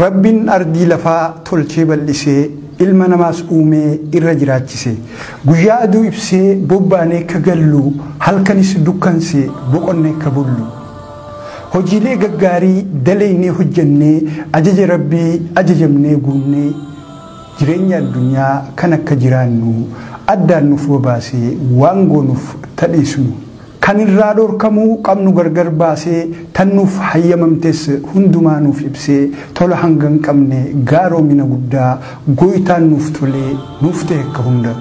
Rabbiin ardii lafaa tolchee bal'isee ilma namaas uumee irra jiraachise guyyaa aduu ibsee bobbaanee akka gallu halkanis dukkansee boqonnee akka bullu hojiilee gaggaarii dalaynee hojjannee ajaja Rabbii ajajamnee guunnee jireenya addunyaa kan akka jiraannu addaan nuuf baasee waan goonuuf tadhiisnu kan irraa dhorkamuu qabnu gargar baasee tannuuf hayyamamtes hundumaa nuuf ibsee tola hangan qabne gaaroomina guddaa gooytaan nuuf tolee nuuf ta'e akka hunda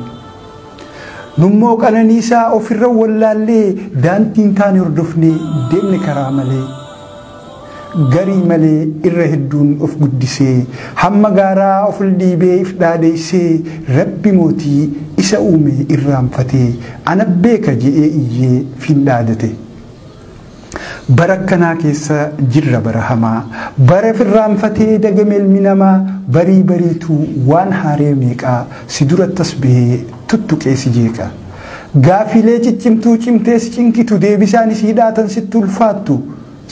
nummoo qananiisaa ofirra wallaallee daantiin taane hordofne deemne karaa malee garii malee irra hedduun of guddisee hamma gaaraa of dhiibee if dhaadeessee Rabbi mootii isa uume irraanfatee ana beeka je'ee iyyee fin dhaadate barakkanaa keessa jirra bara hamaa bara firraanfatee dagame ilmi namaa barii bariitu waan haaree meeqaa si durattas bahee tuttuqee si jeeqa gaafilee ciccimtuu cimtees cinkitu deebisaan isii dhaatan sitti ulfaattu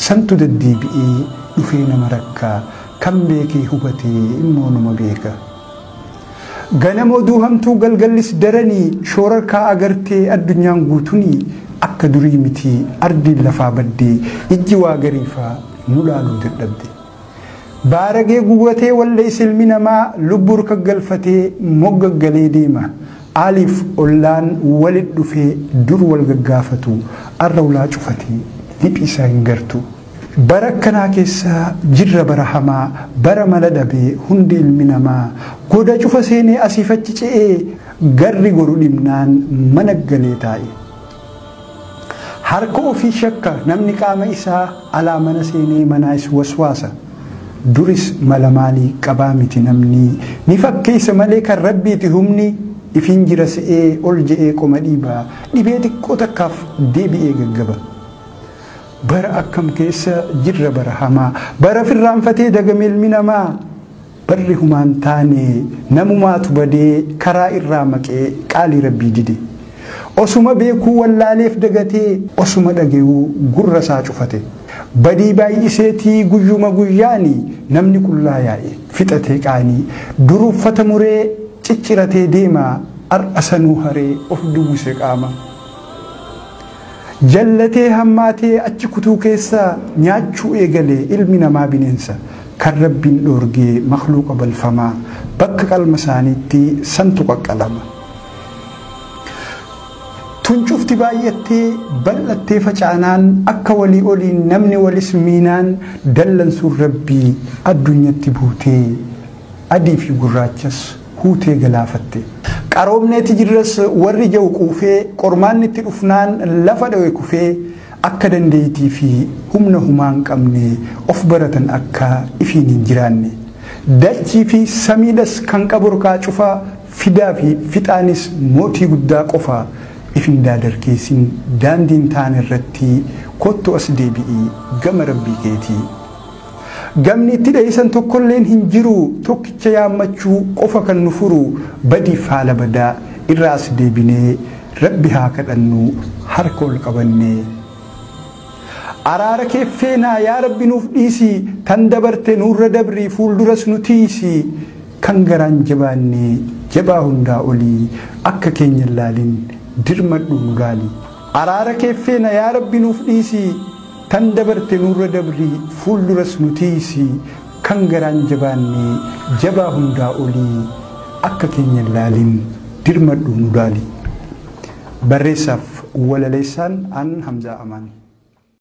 santu deddeebi'ee dhufee nama rakkaa kan beekee hubatee immoo nama beeka ganama oduu hamtuu galgallis daranii shoorarkaa agartee addunyaan guutunii akka durii miti ardiin lafaa baddee ijji waa gariifaa nu laaluu dadhabde baaragee guwwatee wallees ilmi namaa lubbur kaggalfatee moggaggalee deema aaliif ollaan walit dhufee dur wal gaggaafatu arra ulaa cufatee dhiphisaa hin gartu barakkanaa keessa jirra bara hamaa bara mala dhabee hundi ilmi namaa goda cufa seenee asiifachi ce'ee garri goru dhimnaan mana galee taa'e harka ofii shakka namni qaama isaa alaa mana seenee manaas waswaasa duris mala maalii qabaa miti namni ni fakkeessa malee kan rabbiiti humni ifiin jira se'ee ol je'ee qoma dhiibaa dhibee xiqqoo takkaaf deebi'ee gaggaba bara akkam keessa jirra bara hamaa bara firraanfatee dagame ilmi namaa barri humaan taane namumaatu badee karaa irraa maqee qaalii Rabbii dide osuma beekuu wallaaleef dagatee osuma dhageeyuu gurra isaa cufate badii baay'iseetii guyyuma guyyaani namni qullaa yaa'e fixatee qaanii duruuffata muree cicciratee deema ar'asanuu haree of duwwise qaama jallatee hammaatee achi kutuu keessa nyaachuu eegalee ilmi namaa bineensa kan Rabbiin dhoorgee makhluuqa balfamaa bakka qalma isaaniitti santu qaqqalama tuncufti baay'attee bal'attee facaanaan akka walii oliin namni walis miinaan dallansuun Rabbii addunyatti buutee adii fi gurraachas huutee galaafatte qaroomneeti jirras warri jau quufee qormaannitti dhufnaan lafa dhawe kufee akka dandeetii fi humna humaan qabne of baratan akka ifiin hin jiraanne dachii fi samiidhas kan qaburkaa cufaa fidaa fi fixaanis mootii guddaa qofaa ifin daadarkeessin daandiin taan irratti kottu as deebi'ii gama Rabbii keetii gamni itti dheeysan tokkolleen hin jiru tokkicha yaammachuu qofa kan nu furu badiif haala badaa irraa as deebinee Rabbi haa kadhannu harka ol qabannee araara keeffeenaa yaa Rabbi nuuf dhiisi tan dabarte nurra dabrii fuulduras nu tiisi kan garaan jabaannee jabaa hundaa olii akka keenya laalin dirmadhu nu laali araara keeffeenaa yaa Rabbi nuuf dhiisi tan dabarte nurra dabrii fuulduras nu tiisi kan garaan jabaannee jabaa hundaa olii akka keenya laalin dirmadhu nu laali barreessaaf walaleessaan an Hamzaa Amaan